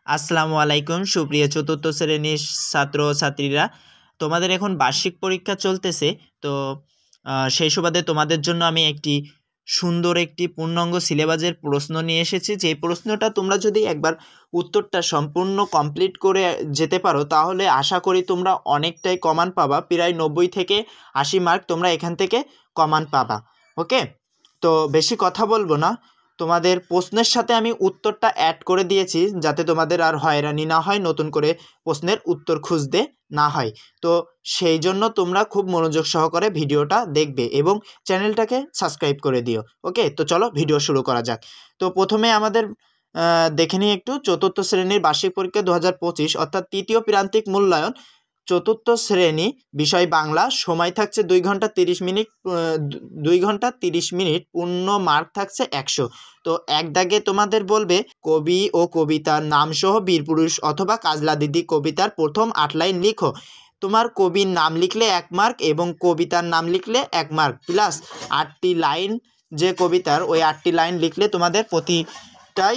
আসসালামু আলাইকুম সুপ্রিয় চতুর্থ শ্রেণীর ছাত্র ছাত্রীরা, তোমাদের এখন বার্ষিক পরীক্ষা চলতেছে। তো সেই সুবাদে তোমাদের জন্য আমি একটি সুন্দর একটি পূর্ণাঙ্গ সিলেবাসের প্রশ্ন নিয়ে এসেছি। যে প্রশ্নটা তোমরা যদি একবার উত্তরটা সম্পূর্ণ কমপ্লিট করে যেতে পারো তাহলে আশা করি তোমরা অনেকটাই কমান পাবা। প্রায় 90 থেকে 80 মার্ক তোমরা এখান থেকে কমান পাবা। ওকে, তো বেশি কথা বলবো না, তোমাদের প্রশ্নের সাথে আমি উত্তরটা অ্যাড করে দিয়েছি যাতে তোমাদের আর হয়রানি না হয়, নতুন করে প্রশ্নের উত্তর খুঁজতে না হয়। তো সেই জন্য তোমরা খুব মনোযোগ সহকারে ভিডিওটা দেখবে এবং চ্যানেলটাকে সাবস্ক্রাইব করে দিও। ওকে, তো চলো ভিডিও শুরু করা যাক। তো প্রথমে আমাদের দেখে নিই একটু চতুর্থ শ্রেণীর বার্ষিক পরীক্ষা 2025 অর্থাৎ তৃতীয় প্রান্তিক মূল্যায়ন চতুর্থ শ্রেণী, বিষয় বাংলা। সময় থাকছে 2 ঘন্টা 30 মিনিট, 2 ঘন্টা 30 মিনিট, পূর্ণ মার্ক থাকছে 100। তো এক দাগে তোমাদের বলবে কবি ও কবিতার নামসহ বীরপুরুষ অথবা কাজলা দিদি কবিতার প্রথম 8 লাইন লিখো। তোমার কবির নাম লিখলে 1 মার্ক এবং কবিতার নাম লিখলে 1 মার্ক প্লাস 8টি লাইন, যে কবিতার ওই 8টি লাইন লিখলে তোমাদের প্রতিটাই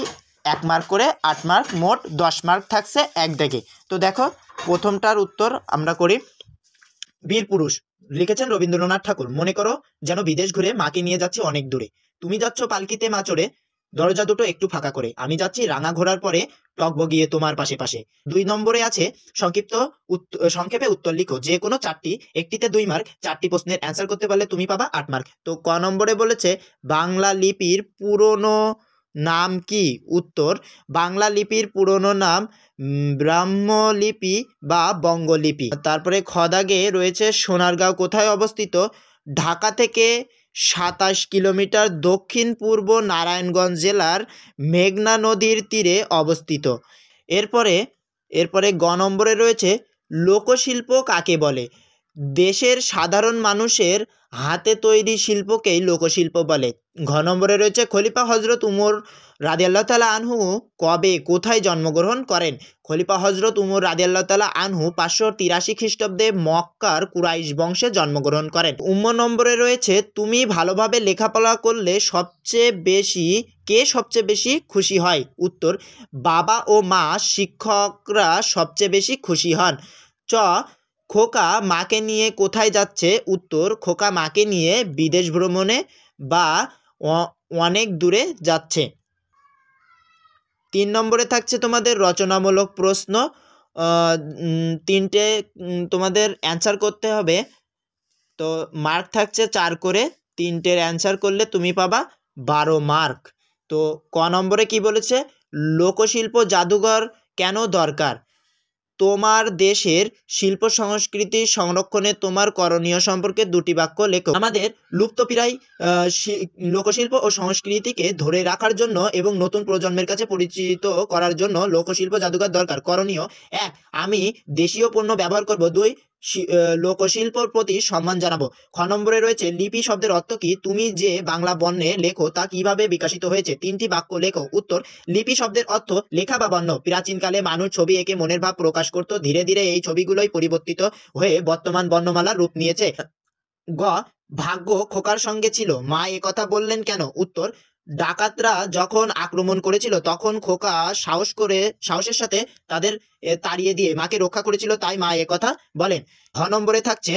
1 মার্ক করে 8 মার্ক, মোট 10 মার্ক থাকছে এক দাগে। তো দেখো প্রথমটার উত্তর আমরা করি। বীরপুরুষ লিখেছেন রবীন্দ্রনাথ ঠাকুর। মনে করো যেন বিদেশ ঘুরে মাকে নিয়ে যাচ্ছি অনেক দূরে, তুমি যাচ্ছ পালকিতে মা চড়ে, দরজা দুটো একটু ফাঁকা করে, আমি যাচ্ছি রাঙা ঘোড়ার পরে টক বগিয়ে তোমার পাশে পাশে। 2 নম্বরে আছে সংক্ষেপে উত্তর লিখো, যে কোনো 4টি, একটিতে 2 মার্ক, 4টি প্রশ্নের অ্যান্সার করতে পারলে তুমি পাবা 8 মার্ক। তো ক নম্বরে বলেছে বাংলা লিপির পুরনো নাম কি? উত্তর, বাংলা লিপির পুরনো নাম ব্রাহ্মলিপি বা বঙ্গলিপি। তারপরে খদাগে রয়েছে সোনারগাঁও কোথায় অবস্থিত? ঢাকা থেকে 27 কিলোমিটার দক্ষিণ পূর্ব নারায়ণগঞ্জ জেলার মেঘনা নদীর তীরে অবস্থিত। এরপরে গ নম্বরে রয়েছে লোকশিল্প কাকে বলে? দেশের সাধারণ মানুষের হাতে তৈরি শিল্পকেই লোকশিল্প বলে। ঘ নম্বরে রয়েছে খলিফা হজরত উমর রাদিয়াল্লাহু তাআলা আনহু কবে কোথায় জন্মগ্রহণ করেন? খলিফা হজরত উমর রাদিয়াল্লাহু তাআলা আনহু 583 খ্রিস্টাব্দে মক্কার কুরাইশ বংশে জন্মগ্রহণ করেন। নম্বরে রয়েছে তুমি ভালোভাবে লেখাপড়া করলে কে সবচেয়ে বেশি খুশি হয়? উত্তর, বাবা ও মা, শিক্ষকরা সবচেয়ে বেশি খুশি হন। চ, খোকা মাকে নিয়ে কোথায় যাচ্ছে? উত্তর, খোকা মাকে নিয়ে বিদেশ ভ্রমণে বা অনেক দূরে যাচ্ছে। 3 নম্বরে থাকছে তোমাদের রচনামূলক প্রশ্ন, 3টে তোমাদের অ্যান্সার করতে হবে। তো মার্ক থাকছে 4 করে, 3টের অ্যান্সার করলে তুমি পাবা 12 মার্ক। তো ক নম্বরে কি বলেছে? লোকশিল্প জাদুঘর কেন দরকার? তোমার দেশের শিল্প সংস্কৃতি সংরক্ষণে তোমার করণীয় সম্পর্কে 2টি বাক্য লেখো। আমাদের লুপ্তপ্রায় লোকশিল্প ও সংস্কৃতিকে ধরে রাখার জন্য এবং নতুন প্রজন্মের কাছে পরিচিত করার জন্য লোকশিল্প জাদুঘর দরকার। করণীয়: 1, আমি দেশীয় পণ্য ব্যবহার করব। 2, লোকশিল্পর প্রতি সম্মান জানাবো। খ নম্বরে রয়েছে লিপি শব্দের অর্থ কি? তুমি যে বাংলা বর্ণে লেখো তা কিভাবে বিকশিত হয়েছে? 3টি বাক্য লেখো। উত্তর, লিপি শব্দের অর্থ লেখা বা বর্ণ। প্রাচীনকালে মানুষ ছবি এঁকে মনের ভাব প্রকাশ করত, ধীরে ধীরে এই ছবিগুলোই পরিবর্তিত হয়ে বর্তমান বর্ণমালার রূপ নিয়েছে। গ, ভাগ্য খোকার সঙ্গে ছিল, মা একথা বললেন কেন? উত্তর, ডাকাতরা যখন আক্রমণ করেছিল তখন খোকা সাহসের সাথে তাদের তাড়িয়ে দিয়ে মাকে রক্ষা করেছিল, তাই মা একথা বলেন। ঘ নম্বরে থাকছে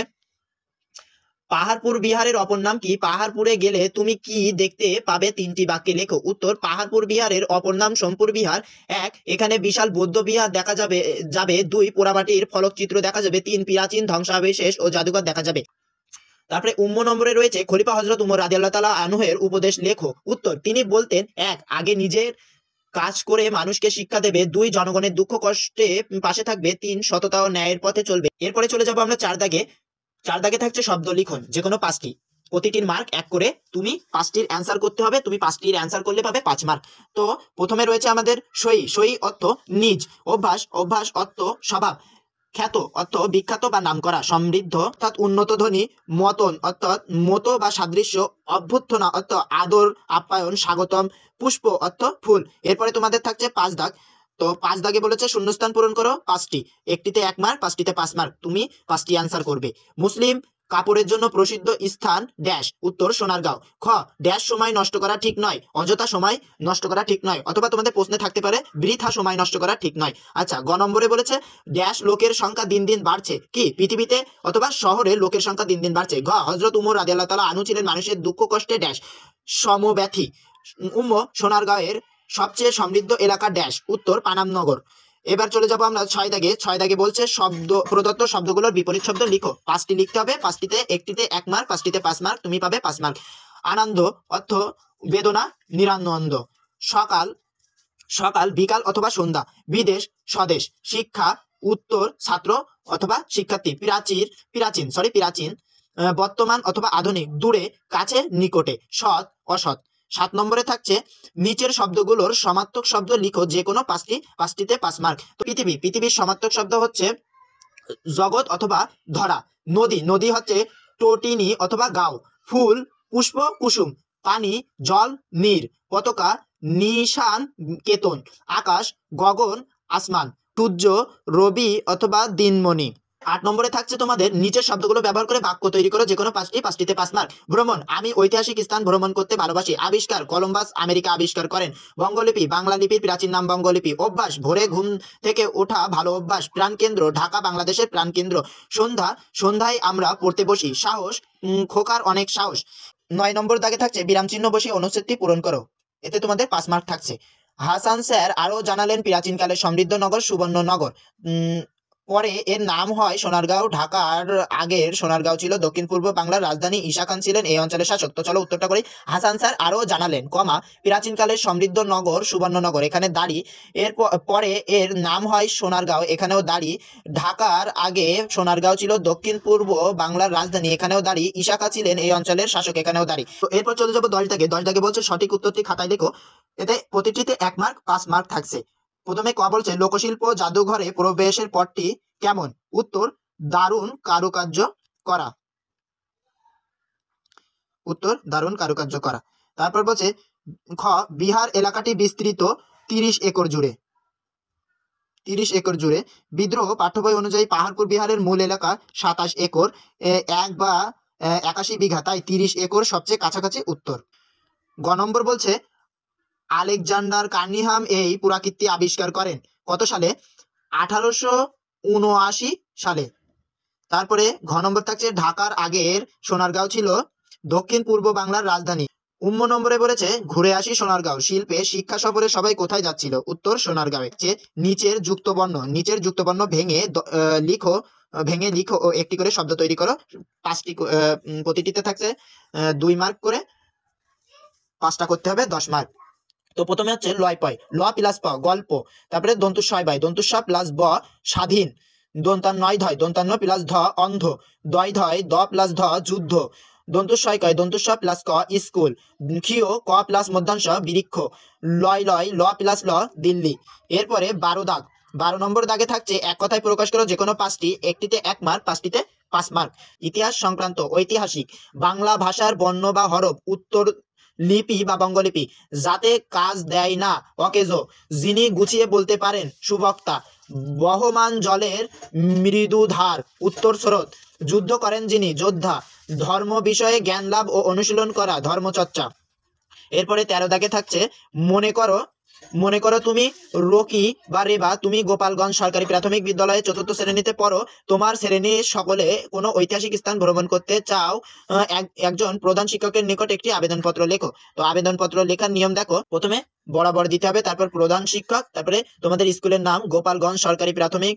পাহাড়পুর বিহারের অপর নাম কি? পাহাড়পুরে গেলে তুমি কি দেখতে পাবে? 3টি বাক্যে লেখো। উত্তর, পাহাড়পুর বিহারের অপর নাম সোমপুর বিহার। 1, এখানে বিশাল বৌদ্ধ বিহার দেখা যাবে। 2, পোড়ামাটির ফলকচিত্র দেখা যাবে। 3, প্রাচীন ধ্বংসাবশেষ ও জাদুঘর দেখা যাবে। তারপরে নম্বরে রয়েছে খলিফা হজরত উমর রাদিয়াল্লাহু তাআলা আনহুর উপদেশ লেখো। উত্তর, তিনি বলতেন 1, আগে নিজের কাজ করে মানুষকে শিক্ষা দেবে। 2, জনগণের দুঃখ কষ্টে পাশে থাকবে। 3, সততা ও ন্যায়ের পথে চলবে। এরপরে চলে যাব আমরা 4 দাগে। 4 দাগে থাকছে শব্দ লিখন, যে কোনো 5টি, প্রতিটির মার্ক 1 করে। তুমি 5টির অ্যান্সার করতে হবে, তুমি 5টির অ্যান্সার করলে পাবে 5 মার্ক। তো প্রথমে রয়েছে আমাদের সই। সই অর্থ নিজ, অভ্যাস, অভ্যাস অর্থ স্বভাব, খ্যাত অর্থ বিখ্যাত বা নামকরা, সমৃদ্ধ অর্থাৎ উন্নত, ধনী, মতন অর্থাৎ মতো বা সাদৃশ্য, অভ্যর্থনা অর্থ আদর আপ্যায়ন স্বাগতম, পুষ্প অর্থ ফুল। এরপরে তোমাদের থাকছে 5 দাগ। তো 5 দাগে বলেছে শূন্যস্থান পূরণ করো 5টি, একটিতে 1 মার্ক, 5টিতে 5 মার্ক, তুমি 5টি অ্যান্সার করবে। মুসলিম কাপড়ের জন্য প্রসিদ্ধ স্থান ড্যাশ, উত্তর সোনারগাঁও। খ, ড্যাশ সময় নষ্ট করা ঠিক নয়, অযথা সময় নষ্ট করা ঠিক নয়, অথবা তোমাদের প্রশ্নে থাকতে পারে বৃথা সময় নষ্ট করা ঠিক নয়। আচ্ছা, গ নম্বরে বলেছে ড্যাশ লোকের সংখ্যা দিন দিন বাড়ছে, কি পৃথিবীতে অথবা শহরে লোকের সংখ্যা দিন দিন বাড়ছে। ঘ, হযরত উমর রাদিয়াল্লাহু তাআলা আনহু ছিলেন মানুষের দুঃখ কষ্টে ড্যাশ সমব্যথী। সোনারগাঁওয়ের সবচেয়ে সমৃদ্ধ এলাকা ড্যাশ, উত্তর পানামনগর। এবার চলে যাবো আমরা ছয় দাগে। ছয় দাগে বলছে শব্দ প্রদত্ত শব্দগুলোর বিপরীত শব্দ লিখো। 5টি লিখতে হবে, 5টিতে একটিতে 1 মার্ক, 5টিতে 5 মার্ক, তুমি পাবে 5 মার্ক। আনন্দ অর্থ বেদনা, নিরানন্দ। সকাল সকাল, বিকাল অথবা সন্ধ্যা। বিদেশ স্বদেশ। শিক্ষা উত্তর ছাত্র অথবা শিক্ষার্থী। প্রাচীন বর্তমান অথবা আধুনিক। দূরে কাছে নিকটে। সৎ অসৎ। 7 নম্বরে থাকছে নিচের শব্দগুলোর সমার্থক শব্দ লিখো, যে কোনো 5টিতে 5 মার্ক। তো পৃথিবীর সমার্থক শব্দ হচ্ছে জগৎ অথবা ধরা। নদী হচ্ছে টটিনি অথবা গাও। ফুল পুষ্প কুসুম। পানি জল নীর। পতাকা নিশান কেতন। আকাশ গগন আসমান। সূর্য রবি অথবা দিনমণি। 8 নম্বরে থাকছে তোমাদের নিচের শব্দগুলো ব্যবহার করে বাক্য তৈরি করো, যে কোনো 5টিতে 5 মার্ক। ভ্রমণ, আমি ঐতিহাসিক স্থান ভ্রমণ করতে ভালোবাসি। আবিষ্কার, কলম্বাস আমেরিকা আবিষ্কার করেন। বঙ্গলিপি, বাংলা লিপির প্রাচীন নাম বঙ্গলিপি। অভ্যাস, ভোরে ঘুম থেকে ওঠা ভালো অভ্যাস। প্রাণকেন্দ্র, ঢাকা বাংলাদেশের প্রাণকেন্দ্র। সন্ধ্যায় আমরা পড়তে বসি। সাহস, খোকার অনেক সাহস। 9 নম্বর দাগে থাকছে বিরাম চিহ্ন বসিয়ে অনুচ্ছেদটি পূরণ করো, এতে তোমাদের 5 মার্ক থাকছে। হাসান স্যার আরো জানালেন প্রাচীনকালে সমৃদ্ধ নগর সুবর্ণনগর। পরে এর নাম হয় সোনারগাঁও। ঢাকার আগের সোনারগাঁও ছিল দক্ষিণ পূর্ব বাংলার রাজধানী। ঈসা খান ছিলেন এই অঞ্চলের শাসক। তো চলো উত্তরটা করি। হাসান স্যার আরো জানালেন, প্রাচীনকালের সমৃদ্ধ নগর সুবর্ণনগর, এখানে দাঁড়ি। পরে এর নাম হয় সোনারগাঁও, এখানেও দাঁড়ি। ঢাকার আগে সোনারগাঁও ছিল দক্ষিণ পূর্ব বাংলার রাজধানী, এখানেও দাঁড়ি। ঈসা খান ছিলেন এই অঞ্চলের শাসক, এখানেও দাঁড়ি। তো এরপর চলে যাবো 10 দাগে। 10 দাগে বলছে সঠিক উত্তরটি খাতায় লেখো, এতে প্রতিটিতে 1 মার্ক, 5 মার্ক থাকছে। প্রথমে ক বলছে লোকশিল্প জাদুঘরে প্রবেশের পথটি কেমন? উত্তর দারুণ কারুকার্য করা। তারপর বলছে খ, বিহার এলাকাটি বিস্তৃত 30 একর জুড়ে। বিদ্রোহ পাঠ্য বই অনুযায়ী পাহাড়পুর বিহারের মূল এলাকা 27 একর, 1 বা 81 বিঘা, তাই 30 একর সবচেয়ে কাছাকাছি উত্তর। গ নম্বর বলছে আলেকজান্ডার কার্নিহাম এই পুরাকীর্তি আবিষ্কার করেন কত সালে? 1879 সালে। তারপরে ঘ নম্বর থাকছে ঢাকার আগের সোনারগাঁও ছিল দক্ষিণ পূর্ব বাংলার রাজধানী। নম্বরে বলেছে ঘুরে আসি সোনারগাঁও। শিল্পে শিক্ষা সফরে সবাই কোথায় যাচ্ছিল? উত্তর সোনারগাঁওয়ে। নিচের যুক্তবর্ণ ভেঙে লিখো ও একটি করে শব্দ তৈরি করো। 5টি, প্রতিটিতে থাকছে 2 মার্ক করে, 5টা করতে হবে 10 মার্ক। তো প্রথমে হচ্ছে লয় পয়, ল প্লাস প গল্প। তারপরে দন্তুস্বয় বাই, দন্তুস্ব প্লাস ব স্বাধীন। দন্তান্নয় ধয়, দন্তান্ন প্লাস ধ অন্ধ। দয় ধয় দ প্লাস ধ যুদ্ধ। দন্তুস্বয় কয়, দন্তুস্ব প্লাস ক স্কুল। ক্ষিয় ক প্লাস মধ্যাংশ বৃক্ষ। লয় ল প্লাস ল দিল্লি। এরপরে 12 দাগ। 12 নম্বর দাগে থাকছে এক কথায় প্রকাশ করো, যে কোনো 5টি, একটিতে 1 মার্ক, 5টিতে 5 মার্ক। ইতিহাস সংক্রান্ত ঐতিহাসিক। বাংলা ভাষার বর্ণ বা হরফ উত্তর লিপি বা বঙ্গলিপি। যাতে কাজ দেয় না অকেজো। যিনি গুছিয়ে বলতে পারেন সুবক্তা। বহমান জলের মৃদু ধার উত্তর স্রোত। যুদ্ধ করেন যিনি যোদ্ধা। ধর্ম বিষয়ে জ্ঞান লাভ ও অনুশীলন করা ধর্মচর্চা। এরপরে 13 দাগে থাকছে মনে করো তুমি রকি বা রেবা, তুমি গোপালগঞ্জ সরকারি প্রাথমিক বিদ্যালয়ে 4র্থ শ্রেণীতে পড়ো। তোমার শ্রেণীর সকলে কোনো ঐতিহাসিক স্থান ভ্রমণ করতে চাও। একজন প্রধান শিক্ষকের নিকট একটি আবেদনপত্র লেখো। তো আবেদনপত্র লেখার নিয়ম দেখো, প্রথমে বরাবর দিতে হবে, তারপর প্রধান শিক্ষক, তারপরে তোমাদের স্কুলের নাম গোপালগঞ্জ সরকারি প্রাথমিক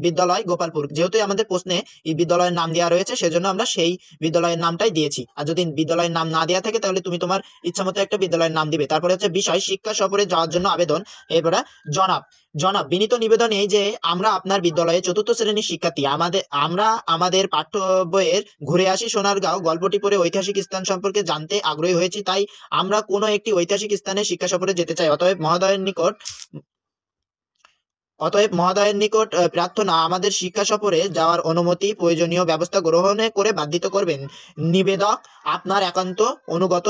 বিদ্যালয় গোপালপুর। যেহেতু আমাদের প্রশ্নে এই বিদ্যালয়ের নাম দেওয়া রয়েছে, সেজন্য আমরা সেই বিদ্যালয়ের নামটাই দিয়েছি। আর যদি বিদ্যালয়ের নাম না দেওয়া থাকে তাহলে তুমি তোমার ইচ্ছামতো একটা বিদ্যালয়ের নাম দিবে। তারপরে হচ্ছে বিষয় শিক্ষা সফরে যাওয়ার জন্য আবেদন। এরপরে জনাব বিনীত নিবেদন এই যে আমরা আপনার বিদ্যালয়ে 4র্থ শ্রেণীর শিক্ষার্থী। আমরা আমাদের পাঠ্য বইয়ের ঘুরে আসি সোনারগাঁও গল্পটি পড়ে ঐতিহাসিক স্থান সম্পর্কে জানতে আগ্রহী হয়েছি, তাই আমরা কোনো একটি ঐতিহাসিক স্থানে শিক্ষা সফরে যেতে চাই। অতএব মহোদয়ের নিকট প্রার্থনা আমাদের শিক্ষা সফরে যাওয়ার অনুমতি প্রয়োজনীয় ব্যবস্থা গ্রহণ করে বাধিত করবেন। নিবেদক আপনার একান্ত অনুগত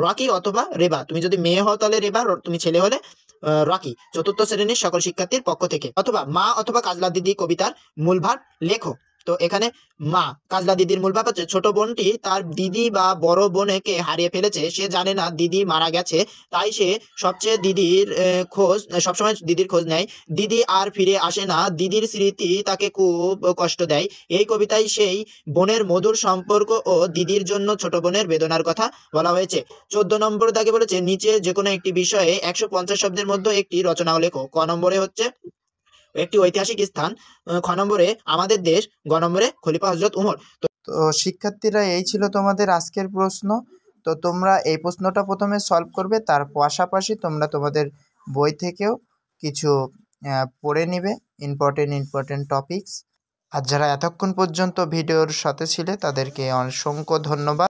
রকি অথবা রেবা। তুমি যদি মেয়ে হও তাহলে রেবা, তুমি ছেলে হলে রকি। 4র্থ শ্রেণীর সকল শিক্ষার্থীর পক্ষ থেকে। অথবা মা অথবা কাজলা দিদি কবিতার মূলভার লেখো। তো এখানে মা, কাজলা দিদির মূল ভাব হচ্ছে ছোট বোনটি তার দিদি বা বড় বোনকে হারিয়ে ফেলেছে, সে জানে না দিদি মারা গেছে, তাই সে সবসময় দিদির খোঁজ নেয়। দিদি আর ফিরে আসে না, দিদির স্মৃতি তাকে খুব কষ্ট দেয়। এই কবিতায় সেই বোনের মধুর সম্পর্ক ও দিদির জন্য ছোট বোনের বেদনার কথা বলা হয়েছে। 14 নম্বর দাগে বলেছে নিচে যে কোনো একটি বিষয়ে 150 শব্দের মধ্যে একটি রচনা লেখো। ক নম্বরে হচ্ছে একটি ঐতিহাসিক স্থান, খ নম্বরে আমাদের দেশ, গ নম্বরে খলিফা হজরত উমর। তো শিক্ষার্থীরা, এই ছিল তোমাদের আজকের প্রশ্ন। তো তোমরা এই প্রশ্নটা প্রথমে সলভ করবে, তার পাশাপাশি তোমরা তোমাদের বই থেকেও কিছু পড়ে নিবে ইম্পর্টেন্ট টপিকস। আর যারা এতক্ষণ পর্যন্ত ভিডিওর সাথে ছিলে তাদেরকে অসংখ্য ধন্যবাদ।